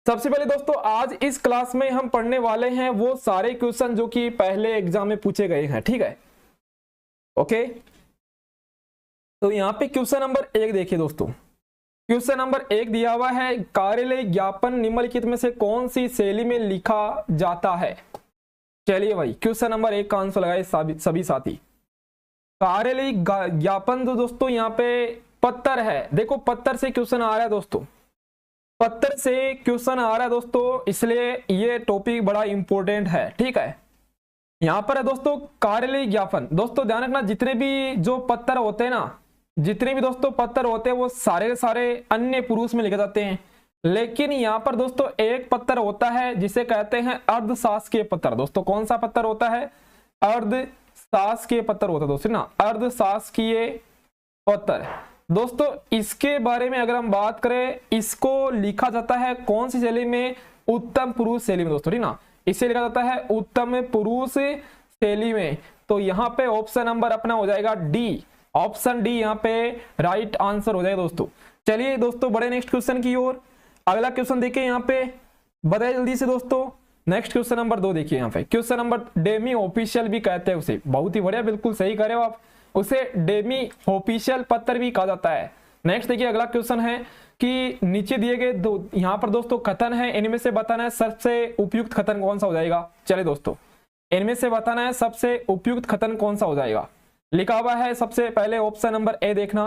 सबसे पहले दोस्तों आज इस क्लास में हम पढ़ने वाले हैं वो सारे क्वेश्चन जो कि पहले एग्जाम में पूछे गए हैं। ठीक है, ओके। तो यहाँ पे क्वेश्चन नंबर 1 देखिए दोस्तों। क्वेश्चन नंबर 1 दिया हुआ है, कार्यालय ज्ञापन निम्नलिखित में से कौन सी शैली में लिखा जाता है। चलिए भाई क्वेश्चन नंबर 1 का आंसर लगाए सभी साथी। कार्यालय ज्ञापन तो दोस्तों यहाँ पे पत्र है। देखो पत्र से क्वेश्चन आ रहा है दोस्तों, पत्र से क्वेश्चन आ रहा है दोस्तों, इसलिए ये टॉपिक बड़ा इंपॉर्टेंट है। ठीक है, यहाँ पर है दोस्तों कार्यालय ज्ञापन। दोस्तों ध्यान रखना, जितने भी जो पत्र होते हैं ना, जितने भी दोस्तों पत्र होते हैं वो सारे सारे अन्य पुरुष में लिखे जाते हैं। लेकिन यहाँ पर दोस्तों एक पत्र होता है जिसे कहते हैं अर्धशासकीय पत्र। दोस्तों कौन सा पत्र होता है? अर्धशासकीय पत्र होता है दोस्तों ना, अर्धशासकीय पत्र। दोस्तों इसके बारे में अगर हम बात करें, इसको लिखा जाता है कौन सी शैली में? उत्तम पुरुष शैली में दोस्तों, ठीक ना। इसे लिखा जाता है उत्तम पुरुष शैली में। तो यहाँ पे ऑप्शन नंबर अपना हो जाएगा डी, ऑप्शन डी यहाँ पे राइट आंसर हो जाएगा दोस्तों। चलिए दोस्तों बढ़े नेक्स्ट क्वेश्चन की ओर। अगला क्वेश्चन देखिए यहाँ पे, बताइए जल्दी से दोस्तों। नेक्स्ट क्वेश्चन नंबर 2 देखिए यहाँ पे, क्वेश्चन नंबर डेमी ऑफिशियल भी कहते हैं उसे। बहुत ही बढ़िया, बिल्कुल सही करे हो आप, उसे डेमी ऑफिशियल पत्र भी कहा जाता है। नेक्स्ट देखिए अगला क्वेश्चन है कि नीचे दिए गए दो यहाँ पर दोस्तों कथन है, इनमें से बताना है सबसे उपयुक्त कथन कौन सा हो जाएगा। चलिए दोस्तों इनमें से बताना है सबसे उपयुक्त कथन कौन सा हो जाएगा। लिखा हुआ है सबसे पहले ऑप्शन नंबर ए देखना,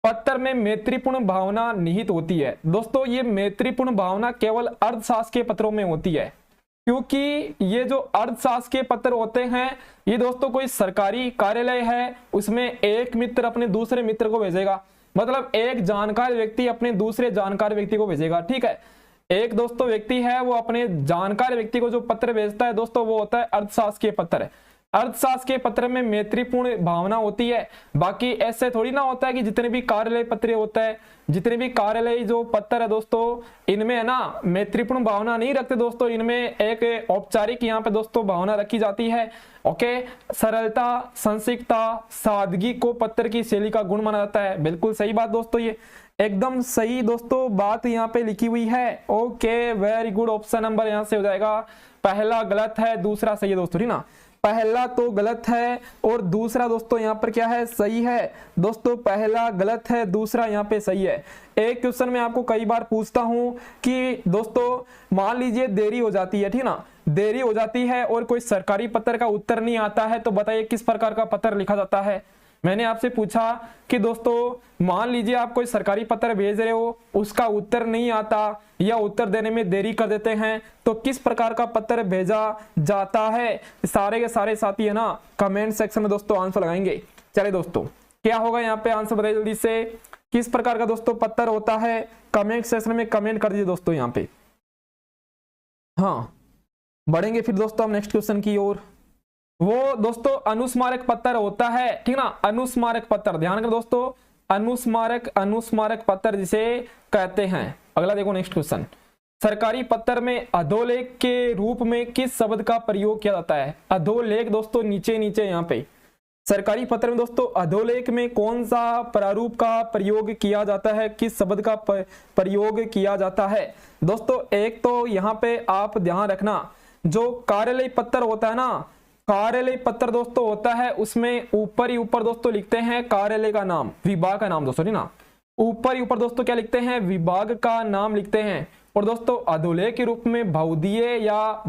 पत्र में मैत्रीपूर्ण भावना निहित होती है। दोस्तों ये मैत्रीपूर्ण भावना केवल अर्धशासकीय पत्रों में होती है, क्योंकि ये जो अर्धशासकीय पत्र होते हैं ये दोस्तों कोई सरकारी कार्यालय है, उसमें एक मित्र अपने दूसरे मित्र को भेजेगा, मतलब एक जानकार व्यक्ति अपने दूसरे जानकार व्यक्ति को भेजेगा। ठीक है, एक दोस्तों व्यक्ति है वो अपने जानकार व्यक्ति को जो पत्र भेजता है दोस्तों वो होता है अर्धशासकीय पत्र। अर्थशास्त्र पत्र में मैत्रीपूर्ण भावना होती है। बाकी ऐसे थोड़ी ना होता है कि जितने भी कार्यालय पत्र होता है, जितने भी कार्यालय जो पत्र है दोस्तों, इनमें है ना मैत्रीपूर्ण भावना नहीं रखते दोस्तों, इनमें एक औपचारिक यहाँ पे दोस्तों भावना रखी जाती है। ओके, सरलता, संक्षिप्तता, सादगी को पत्र की शैली का गुण माना जाता है। बिल्कुल सही बात दोस्तों, ये एकदम सही दोस्तों बात यहाँ पे लिखी हुई है। Okay very good, option number यहाँ से हो जाएगा, पहला गलत है दूसरा सही है दोस्तों, ठीक ना। पहला तो गलत है और दूसरा दोस्तों यहाँ पर क्या है? सही है दोस्तों, पहला गलत है दूसरा यहाँ पे सही है। एक क्वेश्चन में आपको कई बार पूछता हूं कि दोस्तों मान लीजिए देरी हो जाती है, ठीक ना, देरी हो जाती है और कोई सरकारी पत्र का उत्तर नहीं आता है, तो बताइए किस प्रकार का पत्र लिखा जाता है। मैंने आपसे पूछा कि दोस्तों मान लीजिए आप कोई सरकारी पत्र भेज रहे हो, उसका उत्तर नहीं आता या उत्तर देने में देरी कर देते हैं, तो किस प्रकार का पत्र भेजा जाता है? सारे के सारे साथी है ना कमेंट सेक्शन में दोस्तों आंसर लगाएंगे। चलिए दोस्तों क्या होगा यहाँ पे आंसर बताइए जल्दी से, किस प्रकार का दोस्तों पत्र होता है? कमेंट सेक्शन में कमेंट कर दीजिए दोस्तों यहाँ पे। हाँ बढ़ेंगे फिर दोस्तों हम नेक्स्ट क्वेश्चन की ओर। वो दोस्तों अनुस्मारक पत्र होता है, ठीक ना, अनुस्मारक पत्र। ध्यान रखें दोस्तों, अनुस्मारक पत्र जिसे कहते हैं। अगला देखो नेक्स्ट क्वेश्चन, सरकारी पत्र में अधोलेख के रूप में किस शब्द का प्रयोग किया जाता है? अधोलेख दोस्तों नीचे नीचे यहाँ पे सरकारी पत्र में दोस्तों अधोलेख में कौन सा प्रारूप का प्रयोग किया जाता है, किस शब्द का प्रयोग किया जाता है? दोस्तों एक तो यहाँ पे आप ध्यान रखना, जो कार्यालय पत्र होता है ना, कार्यालय पत्र दोस्तों होता है उसमें ऊपर ही ऊपर दोस्तों लिखते हैं कार्यालय का नाम, विभाग का नाम दोस्तों, ठीक ना, ऊपर ही ऊपर दोस्तों क्या लिखते हैं? विभाग का नाम लिखते हैं। और दोस्तों अधोलेख के रूप में बहुदीय या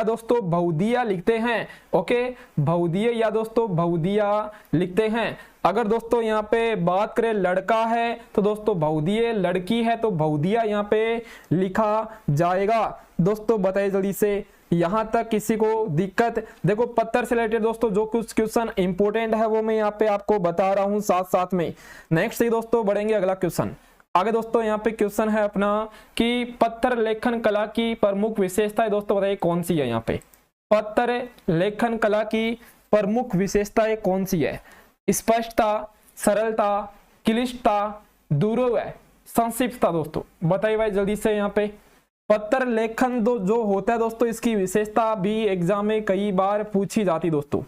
दोस्तों बहुदिया लिखते हैं। ओके, बहुदीय या दोस्तों बहुदिया लिखते हैं। अगर दोस्तों यहाँ पे बात करें लड़का है तो दोस्तों बहुदीय, लड़की है तो बहुदिया यहाँ पे लिखा जाएगा। दोस्तों बताइए जल्दी से, यहाँ तक किसी को दिक्कत? देखो पत्र से रिलेटेड दोस्तों जो कुछ क्वेश्चन इंपोर्टेंट है वो मैं यहाँ पे आपको बता रहा हूँ साथ साथ में। नेक्स्ट ही दोस्तों बढ़ेंगे अगला क्वेश्चन। आगे दोस्तों यहाँ पे क्वेश्चन है अपना कि पत्र लेखन कला की प्रमुख विशेषताएं दोस्तों बताइए कौन सी है? यहाँ पे पत्र लेखन कला की प्रमुख विशेषताएं कौन सी है? स्पष्टता, सरलता, क्लिष्टता, दुर्व, संक्षिप्तता। दोस्तों बताइए भाई जल्दी से, यहाँ पे पत्र लेखन जो होता है दोस्तों इसकी विशेषता भी एग्जाम में कई बार पूछी जाती दोस्तों,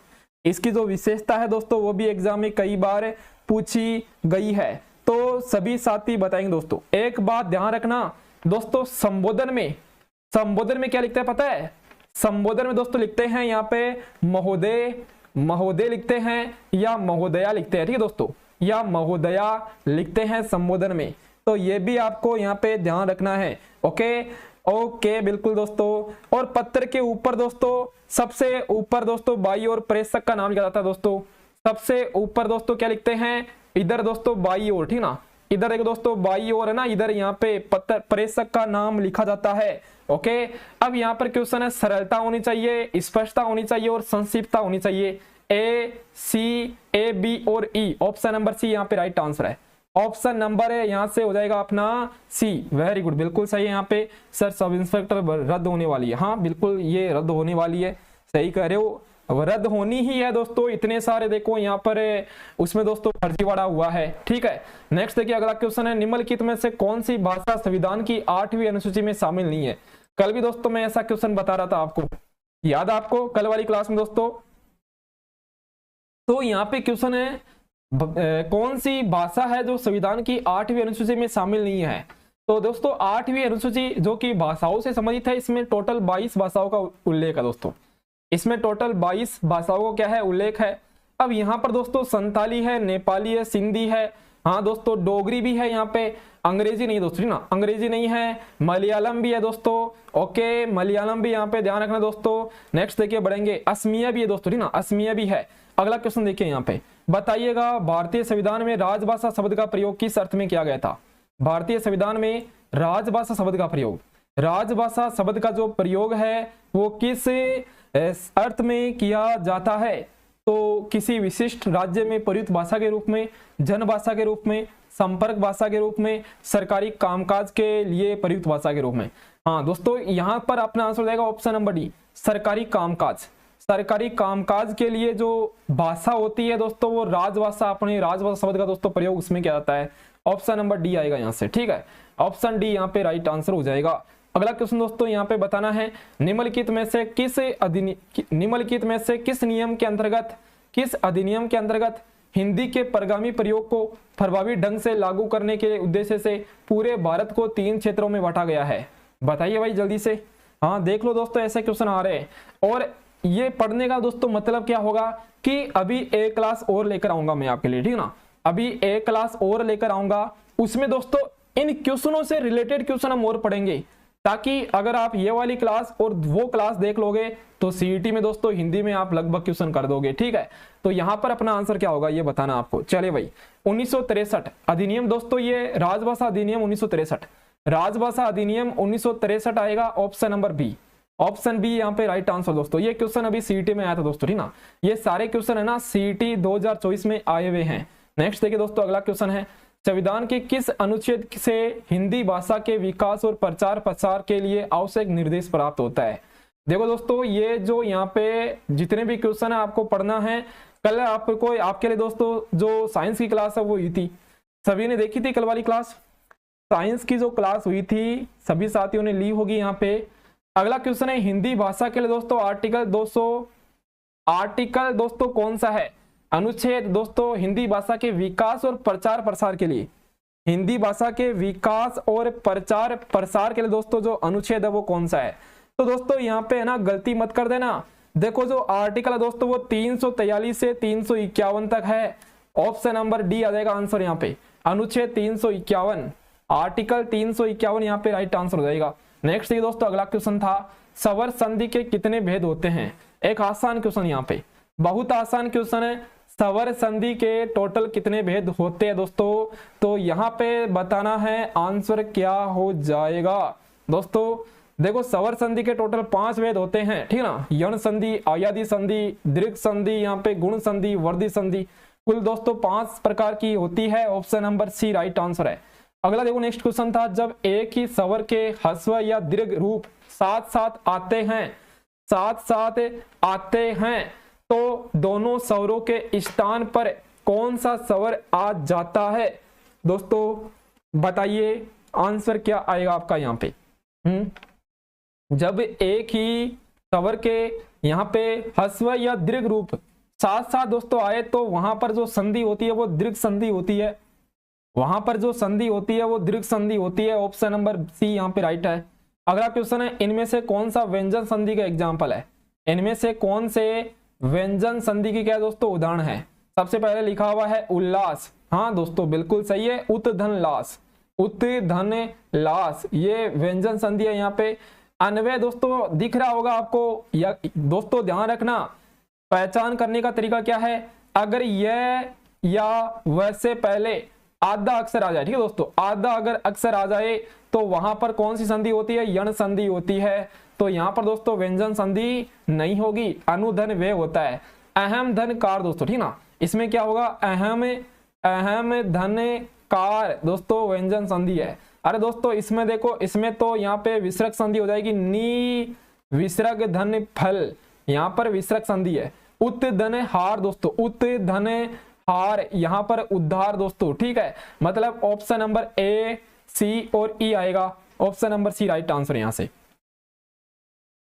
इसकी जो विशेषता है दोस्तों वो भी एग्जाम में कई बार पूछी गई है। तो सभी साथी बताएंगे दोस्तों। एक बात ध्यान रखना दोस्तों, संबोधन में क्या लिखते हैं पता है? संबोधन में दोस्तों लिखते हैं यहाँ पे महोदय, महोदय लिखते हैं या महोदया लिखते हैं, ठीक है दोस्तों, या महोदया लिखते हैं संबोधन में। तो ये भी आपको यहाँ पे ध्यान रखना है। ओके बिल्कुल दोस्तों। और पत्र के ऊपर दोस्तों, सबसे ऊपर दोस्तों बाई ओर प्रेषक का नाम लिखा जाता है दोस्तों। सबसे ऊपर दोस्तों क्या लिखते हैं इधर दोस्तों बाई ओर, ठीक ना, इधर देखो दोस्तों बाई ओर है ना, इधर यहाँ पे पत्र प्रेषक का नाम लिखा जाता है। ओके, अब यहाँ पर क्वेश्चन है सरलता होनी चाहिए, स्पष्टता होनी चाहिए और संक्षिप्तता होनी चाहिए। ए, सी, ए, बी और ई, ऑप्शन नंबर सी यहाँ पे राइट आंसर है। ऑप्शन नंबर है यहाँ से हो जाएगा अपना सी। वेरी गुड, बिल्कुल सही है। यहाँ पे सर सब इंस्पेक्टर रद्द होने वाली है, हाँ बिल्कुल ये रद्द होने वाली है, सही कह रहे हो, रद्द होनी ही है दोस्तों। इतने सारे देखो यहाँ पर उसमें दोस्तों फर्जीवाड़ा हुआ है, ठीक है। नेक्स्ट देखिए अगला क्वेश्चन है, निम्नलिखित में से कौन सी भाषा संविधान की 8वीं अनुसूची में शामिल नहीं है? कल भी दोस्तों मैं ऐसा क्वेश्चन बता रहा था आपको, याद है आपको कल वाली क्लास में दोस्तों? तो यहाँ पे क्वेश्चन है कौन सी भाषा है जो संविधान की 8वीं अनुसूची में शामिल नहीं है? तो दोस्तों 8वीं अनुसूची जो कि भाषाओं से संबंधित है, इसमें टोटल 22 भाषाओं का उल्लेख है दोस्तों। इसमें टोटल 22 भाषाओं को क्या है उल्लेख है। अब यहाँ पर दोस्तों संताली है, नेपाली है, सिंधी है, हाँ दोस्तों डोगरी भी है यहाँ पे, अंग्रेजी नहीं दोस्तों ना, अंग्रेजी नहीं है, मलयालम भी है दोस्तों। ओके, मलयालम भी यहाँ पे ध्यान रखना दोस्तों। नेक्स्ट देखिए बढ़ेंगे, असमिया भी है दोस्तों, ठीक ना, असमिया भी है। अगला क्वेश्चन देखिए यहाँ पे, बताइएगा भारतीय संविधान में राजभाषा शब्द का प्रयोग किस अर्थ में किया गया था? भारतीय संविधान में राजभाषा शब्द का प्रयोग, राजभाषा शब्द का जो प्रयोग है वो किस अर्थ में किया जाता है? तो किसी विशिष्ट राज्य में प्रयुक्त भाषा के रूप में, जन भाषा के रूप में, संपर्क भाषा के रूप में, सरकारी कामकाज के लिए प्रयुक्त भाषा के रूप में। हाँ दोस्तों यहाँ पर अपना आंसर हो जाएगा ऑप्शन नंबर डी, सरकारी कामकाज। सरकारी कामकाज के लिए जो भाषा होती है दोस्तों वो राजभाषा, अपने राजभाषा शब्द का दोस्तों प्रयोग उसमें किया जाता है। ऑप्शन नंबर डी आएगा यहाँ से, ठीक है, ऑप्शन डी यहाँ पे राइट आंसर हो जाएगा। अगला क्वेश्चन दोस्तों यहाँ पे बताना है, निम्नलिखित में से किस नियम के अंतर्गत, किस अधिनियम के अंतर्गत हिंदी के परगामी प्रयोग को प्रभावी ढंग से लागू करने के उद्देश्य से पूरे भारत को 3 क्षेत्रों में बांटा गया है? बताइए भाई जल्दी से। हाँ देख लो दोस्तों ऐसे क्वेश्चन आ रहे हैं, और ये पढ़ने का दोस्तों मतलब क्या होगा कि अभी एक क्लास और लेकर आऊंगा मैं आपके लिए, ठीक ना, अभी एक क्लास और लेकर आऊंगा, उसमें दोस्तों इन क्वेश्चनों से रिलेटेड क्वेश्चन हम और पढ़ेंगे, ताकि अगर आप ये वाली क्लास और वो क्लास देख लोगे तो सीईटी में दोस्तों हिंदी में आप लगभग क्वेश्चन कर दोगे, ठीक है। तो यहाँ पर अपना आंसर क्या होगा ये बताना आपको। चलिए भाई 1963 अधिनियम दोस्तों, ये राजभाषा अधिनियम 1963, राजभाषा अधिनियम 1963 आएगा, option number B, option B यहाँ पे राइट आंसर दोस्तों। ये क्वेश्चन अभी सीईटी में आया था दोस्तों, ठीक ना, ये सारे क्वेश्चन है ना सीईटी 2024 में आए हुए हैं। नेक्स्ट देखिए दोस्तों अगला क्वेश्चन है, संविधान के किस अनुच्छेद से हिंदी भाषा के विकास और प्रचार प्रसार के लिए आवश्यक निर्देश प्राप्त होता है? देखो दोस्तों ये जो यहाँ पे जितने भी क्वेश्चन है आपको पढ़ना है। कल आपको आपके लिए दोस्तों जो साइंस की क्लास है वो हुई थी, सभी ने देखी थी कल वाली क्लास, साइंस की जो क्लास हुई थी सभी साथियों ने ली होगी यहाँ पे। अगला क्वेश्चन है हिंदी भाषा के लिए दोस्तों आर्टिकल 200, आर्टिकल दोस्तों कौन सा है? अनुच्छेद दोस्तों हिंदी भाषा के विकास और प्रचार प्रसार के लिए, हिंदी भाषा के विकास और प्रचार प्रसार के लिए दोस्तों जो अनुच्छेद है वो कौन सा है? तो दोस्तों यहाँ पे है ना गलती मत कर देना, देखो जो आर्टिकल है दोस्तों वो 343 से 351 तक है, ऑप्शन नंबर डी आ जाएगा आंसर यहाँ पे, अनुच्छेद 351, आर्टिकल 351 यहाँ पे राइट आंसर हो जाएगा। नेक्स्ट ये दोस्तों अगला क्वेश्चन था, सवर संधि के कितने भेद होते हैं? एक आसान क्वेश्चन यहाँ पे, बहुत आसान क्वेश्चन है, सवर संधि के टोटल कितने भेद होते हैं दोस्तों? तो यहाँ पे बताना है आंसर क्या हो जाएगा दोस्तों। देखो सवर संधि के टोटल 5 भेद होते हैं, ठीक है ना, यण संधि, आयादी संधि, दीर्घ संधि, यहाँ पे गुण संधि, वर्धी संधि, कुल दोस्तों 5 प्रकार की होती है, option number C right answer है। अगला देखो नेक्स्ट क्वेश्चन था, जब एक ही स्वर के ह्रस्व या दीर्घ रूप साथ साथ आते हैं, साथ साथ आते हैं, तो दोनों स्वरों के स्थान पर कौन सा स्वर आ जाता है? दोस्तों बताइए आंसर क्या आएगा आपका यहाँ पे। जब एक ही स्वर के यहाँ पे ह्रस्व या दीर्घ रूप साथ साथ दोस्तों आए तो वहां पर जो संधि होती है वो दीर्घ संधि होती है, वहां पर जो संधि होती है वो दीर्घ संधि होती है। ऑप्शन नंबर सी यहाँ पे राइट है। अगला क्वेश्चन है, इनमें से कौन सा व्यंजन संधि का एग्जाम्पल है? इनमें से कौन से व्यंजन संधि की क्या दोस्तों उदाहरण है? सबसे पहले लिखा हुआ है उल्लास। हाँ दोस्तों बिल्कुल सही है, उत धन लास, उत धन लास, ये व्यंजन संधि है यहाँ पे। अन्वय दोस्तों दिख रहा होगा आपको, या दोस्तों ध्यान रखना, पहचान करने का तरीका क्या है, अगर यह या वैसे पहले आधा अक्षर आ जाए, ठीक है दोस्तों, आधा अगर अक्षर आ जाए तो वहां पर कौन सी संधि होती है? यण संधि होती है। तो यहाँ पर दोस्तों व्यंजन संधि नहीं होगी, अनुधन वे होता है। अहम धन कार दोस्तों, ठीक ना, इसमें क्या होगा? अहम धन कार दोस्तों व्यंजन संधि है। अरे दोस्तों इसमें देखो, इसमें तो यहाँ पे विसर्ग संधि हो जाएगी, नी विसर्ग धन फल, यहाँ पर विसर्ग संधि है। उत धन हार दोस्तों, उत धन हार, यहाँ पर उद्धार दोस्तों, ठीक है। मतलब ऑप्शन नंबर ए, सी और ई आएगा। Option number C right answer यहाँ से।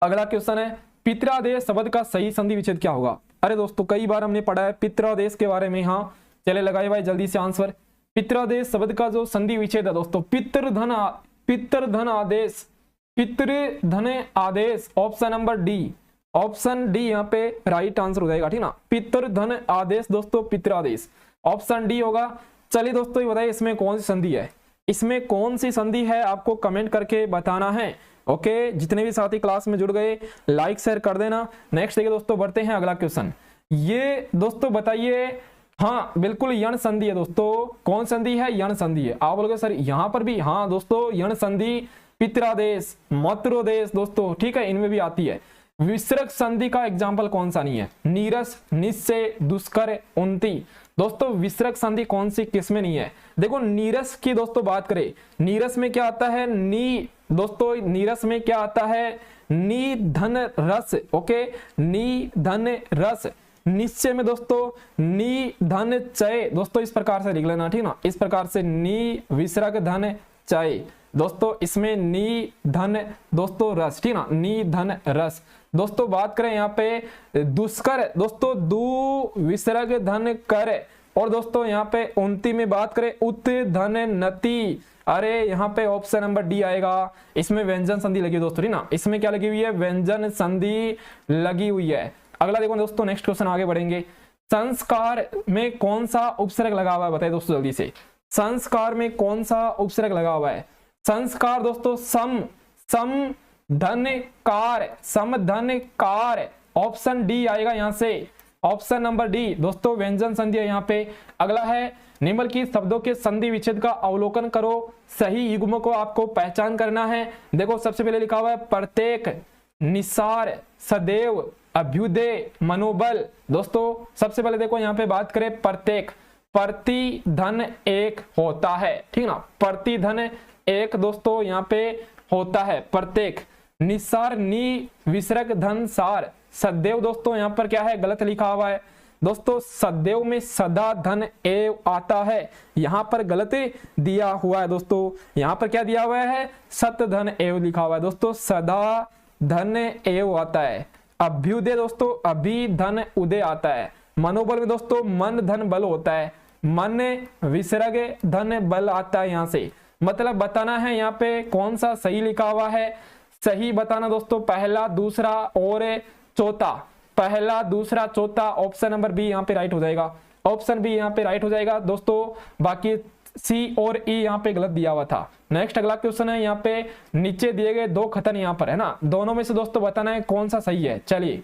अगला क्वेश्चन है, पित्रादेश शब्द का सही संधि विच्छेद क्या होगा? अरे दोस्तों कई बार हमने पढ़ा है पित्रादेश के बारे में। हाँ चले लगाए भाई जल्दी से आंसर। पित्रादेश शब्द का जो संधि विच्छेद है दोस्तों, पितृधन आदेश, पितृधन आदेश, option number D, option D यहाँ पे राइट आंसर हो जाएगा, ठीक ना। पितृधन आदेश दोस्तों पितरादेश, ऑप्शन डी होगा। चलिए दोस्तों ये बताइए इसमें कौन सी संधि है? इसमें कौन सी संधि है आपको कमेंट करके बताना है। ओके, जितने भी साथी क्लास में जुड़ गए लाइक शेयर कर देना। नेक्स्ट देखिए दोस्तों, बढ़ते हैं अगला क्वेश्चन। ये दोस्तों बताइए, हाँ बिल्कुल यण संधि है दोस्तों। कौन संधि है? यण संधि है। आप बोलोगे सर यहाँ पर भी, हाँ दोस्तों यण संधि पितरादेश, मातृदेश दोस्तों, ठीक है, इनमें भी आती है। विसर्ग संधि का एग्जाम्पल कौन सा नहीं है? नीरस, निश्चय, दुष्कर, उन्नति। दोस्तों विसर्ग संधि कौन सी किसमें नहीं है? देखो नीरस की दोस्तों बात करें, नीरस में क्या आता है? नी दोस्तों, नीरस में क्या आता है? नी धन रस, ओके, नी धन रस। निश्चय में दोस्तों नी धन चय दोस्तों, इस प्रकार से लिख लेना, ठीक ना, इस प्रकार से नी विसर्ग धन चय दोस्तों, इसमें नी धन दोस्तों रस, ठीक ना, नी धन रस। दोस्तों बात करें यहाँ पे दुष्कर दोस्तों, दू विसर्ग धन कर, और दोस्तों यहाँ पे उन्नति में बात करें उत धन नति। अरे यहाँ पे ऑप्शन नंबर डी आएगा, इसमें व्यंजन संधि लगी दोस्तों, ठीक ना, इसमें क्या लगी हुई है? व्यंजन संधि लगी हुई है। अगला देखो दोस्तों, नेक्स्ट क्वेश्चन आगे बढ़ेंगे। संस्कार में कौन सा उपसर्ग लगा हुआ है? बताइए दोस्तों जल्दी से, संस्कार में कौन सा उपसर्ग लगा हुआ है? संस्कार दोस्तों सम धन कार, सम धन कार, ऑप्शन डी आएगा यहाँ से, ऑप्शन नंबर डी दोस्तों व्यंजन संधि है यहाँ पे। अगला है, निम्नलिखित शब्दों के संधि विच्छेद का अवलोकन करो, सही युग्म को आपको पहचान करना है। देखो सबसे पहले लिखा हुआ है प्रत्येक, निसार, सदैव, अभ्युदय, मनोबल। दोस्तों सबसे पहले देखो यहाँ पे बात करें प्रत्येक, प्रतिधन एक होता है, ठीक ना, प्रतिधन एक दोस्तों यहाँ पे होता है प्रत्येक। निसार, नी विसर्ग धन सार। सदैव दोस्तों यहाँ पर क्या है? गलत लिखा हुआ है दोस्तों, सदैव में सदा धन एव आता है, यहाँ पर गलत दिया हुआ है दोस्तों। यहाँ पर क्या दिया हुआ है? सत धन एव लिखा हुआ है दोस्तों, सदा धन एव आता है। अभ्युदय दोस्तों, अभि धन उदय आता है। मनोबल में दोस्तों मन धन बल होता है, मन विसर्ग धन बल आता है यहाँ से। मतलब बताना है यहाँ पे कौन सा सही लिखा हुआ है, सही बताना दोस्तों, पहला, दूसरा और चौथा, पहला, दूसरा, चौथा। ऑप्शन नंबर बी यहाँ पे राइट हो जाएगा, ऑप्शन बी यहाँ पे राइट हो जाएगा दोस्तों। बाकी सी और ई यहाँ पे गलत दिया हुआ था। नेक्स्ट अगला क्वेश्चन है, यहाँ पे नीचे दिए गए दो कथन यहाँ पर है ना, दोनों में से दोस्तों बताना है कौन सा सही है। चलिए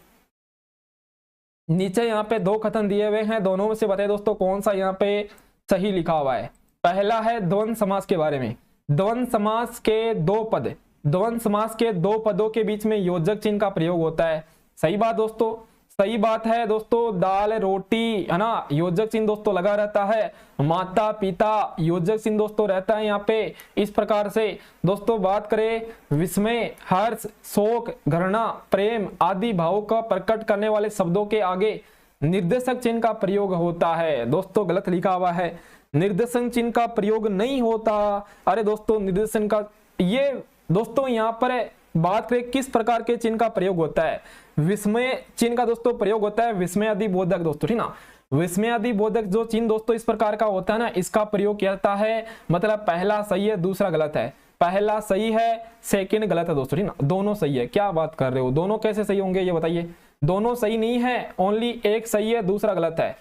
नीचे यहाँ पे दो कथन दिए हुए हैं, दोनों में से बताइए दोस्तों कौन सा यहाँ पे सही लिखा हुआ है। पहला है द्वंद्व समास के बारे में, द्वंद्व समास के दो पद, द्वंद्व समास के दो पदों के बीच में योजक चिन्ह का प्रयोग होता है। सही बात दोस्तों, सही बात है दोस्तों। दाल रोटी है ना, योजक चिन्ह दोस्तों लगा रहता है। माता पिता, योजक चिन्ह दोस्तों रहता है यहाँ पे। इस प्रकार से दोस्तों बात करें विस्मय, हर्ष, शोक, घृणा, प्रेम आदि भावों का प्रकट करने वाले शब्दों के आगे निर्देशक चिन्ह का प्रयोग होता है। दोस्तों गलत लिखा हुआ है, निर्देशक चिन्ह का प्रयोग नहीं होता। अरे दोस्तों निर्देशन का, ये दोस्तों यहाँ पर बात करें किस प्रकार के चिन्ह का प्रयोग होता है, विस्मय चिन्ह का दोस्तों प्रयोग होता है, विस्मय आदि बोधक दोस्तों, ठीक ना। विस्मयादि बोधक जो चिन्ह दोस्तों इस प्रकार का होता है ना, इसका प्रयोग किया जाता है, मतलब पहला सही है दूसरा गलत है, पहला सही है सेकंड गलत है दोस्तों, ठीक ना, दोनों सही है। क्या बात कर रहे हो, दोनों कैसे सही होंगे ये बताइए, दोनों सही नहीं है, ओनली एक सही है दूसरा गलत है।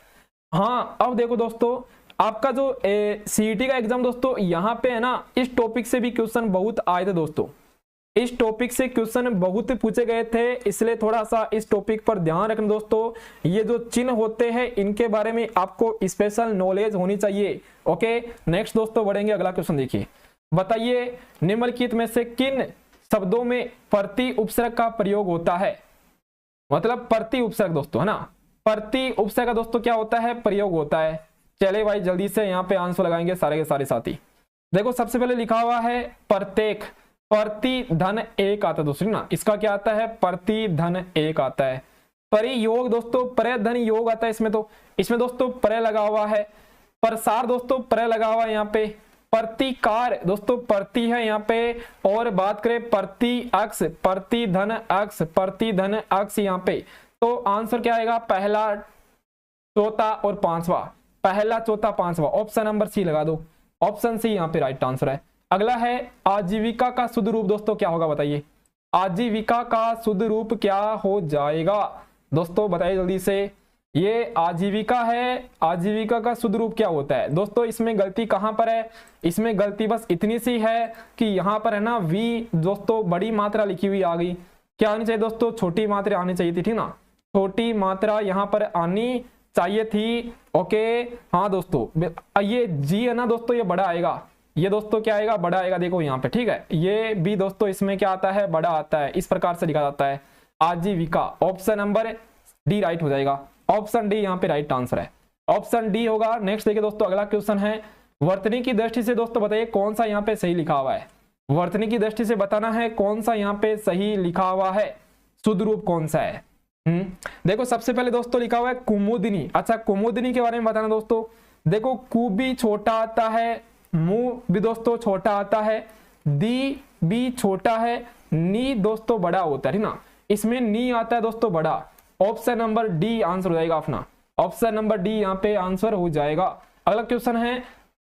हाँ अब देखो दोस्तों, आपका जो सीईटी का एग्जाम दोस्तों यहाँ पे है ना, इस टॉपिक से भी क्वेश्चन बहुत आए थे दोस्तों, इस टॉपिक से क्वेश्चन बहुत पूछे गए थे, इसलिए थोड़ा सा इस टॉपिक पर ध्यान रखना दोस्तों। ये जो चिन्ह होते हैं इनके बारे में आपको स्पेशल नॉलेज होनी चाहिए। ओके नेक्स्ट दोस्तों बढ़ेंगे, अगला क्वेश्चन देखिए, बताइए निम्नलिखित में से किन शब्दों में प्रति उपसर्ग का प्रयोग होता है, मतलब प्रति उपसर्ग दोस्तों है ना, प्रति उपसर्ग का दोस्तों क्या होता है, प्रयोग होता है। चले भाई जल्दी से यहाँ पे आंसर लगाएंगे सारे के सारे साथी। देखो सबसे पहले लिखा हुआ है प्रत्येक, प्रति धन एक आता है दोस्तों ना, इसका क्या आता है, प्रति धन एक आता है। परियोग दोस्तों प्रय धन योग आता है इसमें, तो इसमें दोस्तों प्रय लगा हुआ है। प्रसार दोस्तों प्रय लगा हुआ है यहाँ पे। प्रतिकार दोस्तों प्रति है यहाँ पे, और बात करें प्रति अक्ष, प्रति धन अक्ष, प्रति धन अक्ष यहाँ पे, तो आंसर क्या आएगा, पहला चौथा और पांचवा, पहला चौथा पांचवा, ऑप्शन नंबर सी लगा दो, ऑप्शन सी यहाँ पे राइट आंसर है। अगला है आजीविका का शुद्ध रूप दोस्तों क्या होगा बताइए, आजीविका का शुद्ध रूप क्या हो जाएगा दोस्तों बताइए जल्दी से। ये आजीविका है, आजीविका का शुद्ध रूप क्या होता है दोस्तों, इसमें गलती कहां पर है, इसमें गलती बस इतनी सी है कि यहाँ पर है ना वी दोस्तों बड़ी मात्रा लिखी हुई आ गई, क्या आनी चाहिए दोस्तों, छोटी मात्रा आनी चाहिए थी, ठीक ना, छोटी मात्रा यहाँ पर आनी चाहिए थी। ओके हाँ दोस्तों ये जी है ना दोस्तों, ये बड़ा आएगा, ये दोस्तों क्या आएगा, बड़ा आएगा, देखो यहाँ पे, ठीक है, ये भी दोस्तों इसमें क्या आता है, बड़ा आता है, इस प्रकार से लिखा जाता है आजीविका। ऑप्शन नंबर डी राइट हो जाएगा, ऑप्शन डी यहाँ पे राइट आंसर है, ऑप्शन डी होगा। नेक्स्ट देखिए दोस्तों अगला क्वेश्चन है, वर्तनी की दृष्टि से दोस्तों बताइए कौन सा यहाँ पे सही लिखा हुआ है, वर्तनी की दृष्टि से बताना है कौन सा यहाँ पे सही लिखा हुआ है, शुद्ध रूप कौन सा है। देखो सबसे पहले दोस्तों लिखा हुआ है कुमुदिनी, अच्छा कुमुदिनी के बारे में बताना दोस्तों, देखो कु भी छोटा आता है, मुंह भी दोस्तों छोटा आता है, दी भी छोटा है, नी दोस्तों बड़ा होता है, ठीक ना, इसमें नी आता है दोस्तों बड़ा, ऑप्शन नंबर डी आंसर हो जाएगा अपना, ऑप्शन नंबर डी यहाँ पे आंसर हो जाएगा। अगला क्वेश्चन है,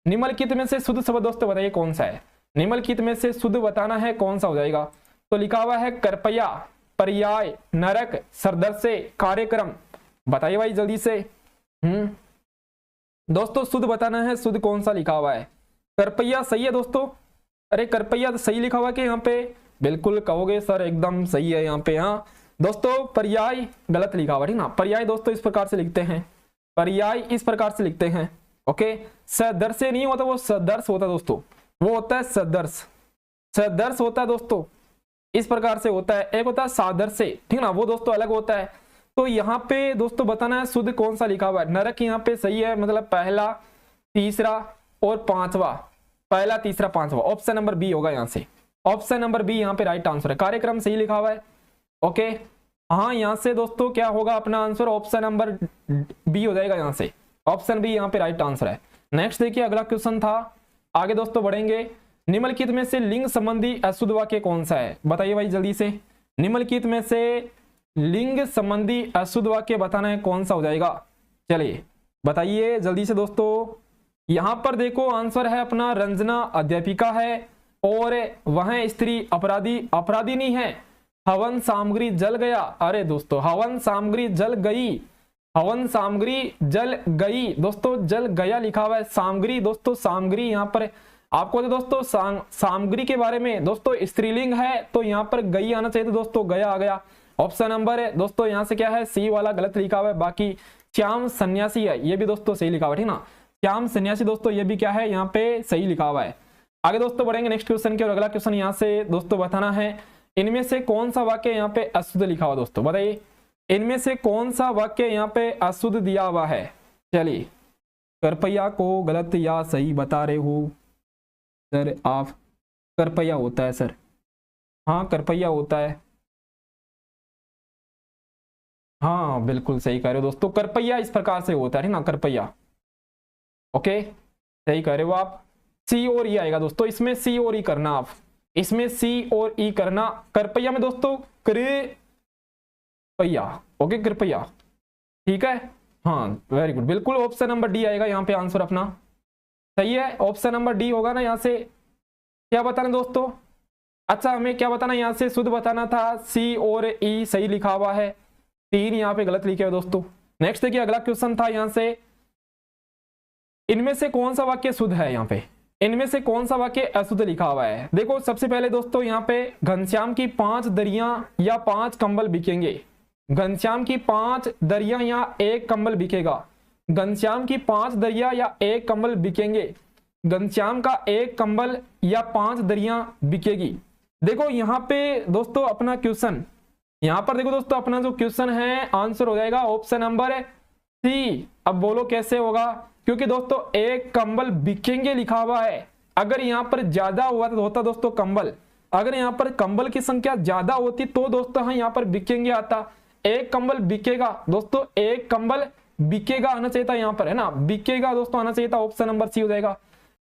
निम्नलिखित में से शुद्ध शब्द दोस्तों बताइए कौन सा है, निम्नलिखित में से शुद्ध बताना है कौन सा हो जाएगा, तो लिखा हुआ है कृपया, पर्याय, नरक, सरदर्शे, कार्यक्रम, बताइए भाई जल्दी से। दोस्तों शुद्ध बताना है, शुद्ध कौन सा लिखा हुआ है, कृपया सही है दोस्तों, अरे कृपया तो सही लिखा हुआ कि यहाँ पे, बिल्कुल कहोगे सर एकदम सही है यहाँ पे। हाँ दोस्तों पर्याय गलत लिखा हुआ, ठीक ना, पर्याय दोस्तों इस प्रकार से लिखते हैं, पर्याय इस प्रकार से लिखते हैं। ओके सदर्श नहीं होता, वो सदर्श होता है दोस्तों, वो होता है सदर्श, सदर्श होता है दोस्तों, इस प्रकार से होता है, एक होता है सादर्श, ठीक ना, वो दोस्तों अलग होता है। तो यहाँ पे दोस्तों बताना है शुद्ध कौन सा लिखा हुआ है, नरक यहाँ पे सही है, मतलब पहला तीसरा और पांचवा, पहला तीसरा पांचवा, ऑप्शन नंबर बी होगा यहाँ से, ऑप्शन नंबर बी यहाँ पे राइट आंसर है, कार्यक्रम सही लिखा हुआ है। ओके हाँ यहाँ से दोस्तों क्या होगा अपना आंसर, ऑप्शन नंबर बी हो जाएगा यहाँ से, ऑप्शन बी यहाँ पे राइट आंसर है। नेक्स्ट देखिए अगला क्वेश्चन था, आगे दोस्तों बढ़ेंगे, निम्नलिखित में से लिंग संबंधी अशुद्ध वाक्य कौन सा है, बताइए भाई जल्दी से, निम्नलिखित में से लिंग संबंधी अशुद्ध वाक्य बताना है कौन सा हो जाएगा, चलिए बताइए जल्दी से दोस्तों। यहाँ पर देखो आंसर है अपना रंजना अध्यापिका है, और वह स्त्री अपराधी, अपराधी नहीं है, हवन सामग्री जल गया, अरे दोस्तों हवन सामग्री जल गई, हवन सामग्री जल गई दोस्तों, जल गया लिखा हुआ है, सामग्री दोस्तों सामग्री यहाँ पर आपको तो दोस्तों सामग्री के बारे में दोस्तों स्त्रीलिंग है, तो यहाँ पर गई आना चाहिए, तो दोस्तों गया आ गया। ऑप्शन नंबर है दोस्तों यहाँ से क्या है, सी वाला गलत लिखा हुआ है, बाकी श्याम सन्यासी है, ये भी दोस्तों सही लिखा हुआ है, ठीक ना, श्याम सन्यासी दोस्तों ये भी क्या है यहाँ पे सही लिखा हुआ है। आगे दोस्तों बढ़ेंगे नेक्स्ट क्वेश्चन के, और अगला क्वेश्चन यहाँ से दोस्तों बताना है, इनमें से कौन सा वाक्य यहाँ पे अशुद्ध लिखा हुआ दोस्तों, बताइए इनमें से कौन सा वाक्य यहाँ पे अशुद्ध दिया हुआ है। चलिए कृपया को गलत या सही बता रहे हो सर आप, कृपया होता है सर, हाँ कृपया होता है, हाँ बिल्कुल सही कह रहे हो दोस्तों, कृपया इस प्रकार से होता है ना, कृपया। ओके सही कह रहे हो आप, सी और ई आएगा दोस्तों, इसमें सी और ई करना आप, इसमें सी और ई करना, कृपया में दोस्तों कृपया, ओके कृपया, ठीक है हाँ वेरी गुड, बिल्कुल ऑप्शन नंबर डी आएगा यहाँ पे आंसर अपना। सही है, ऑप्शन नंबर डी होगा ना। यहाँ से क्या बताना दोस्तों, अच्छा हमें क्या बताना, यहाँ से शुद्ध बताना था, सी और ई सही लिखा हुआ है, 3 यहाँ पे गलत लिखे हुए दोस्तों। नेक्स्ट देखिए अगला क्वेश्चन था यहाँ से, इनमें से कौन सा वाक्य शुद्ध है, यहाँ पे इनमें से कौन सा वाक्य अशुद्ध लिखा हुआ है। देखो सबसे पहले दोस्तों यहाँ पे घनश्याम की 5 दरियां या 5 कंबल बिकेंगे, घनश्याम की 5 दरियां या 1 कंबल बिकेगा, घनश्याम की 5 दरिया या 1 कंबल बिकेंगे, घनश्याम का 1 कंबल या 5 दरियां बिकेगी। देखो यहाँ पे दोस्तों अपना क्वेश्चन, यहाँ पर देखो दोस्तों अपना जो क्वेश्चन है आंसर हो जाएगा ऑप्शन नंबर सी। अब बोलो कैसे होगा, क्योंकि दोस्तों 1 कंबल बिकेंगे लिखा हुआ है, अगर यहाँ पर ज्यादा हुआ तो होता दोस्तों कंबल, अगर यहाँ पर कंबल की संख्या ज्यादा होती तो दोस्तों हाँ यहाँ पर बिकेंगे आता, 1 कंबल बिकेगा दोस्तों, 1 कंबल बिकेगा आना चाहिए था यहाँ पर, है ना, बिकेगा दोस्तों आना चाहिए था, ऑप्शन नंबर सी हो जाएगा।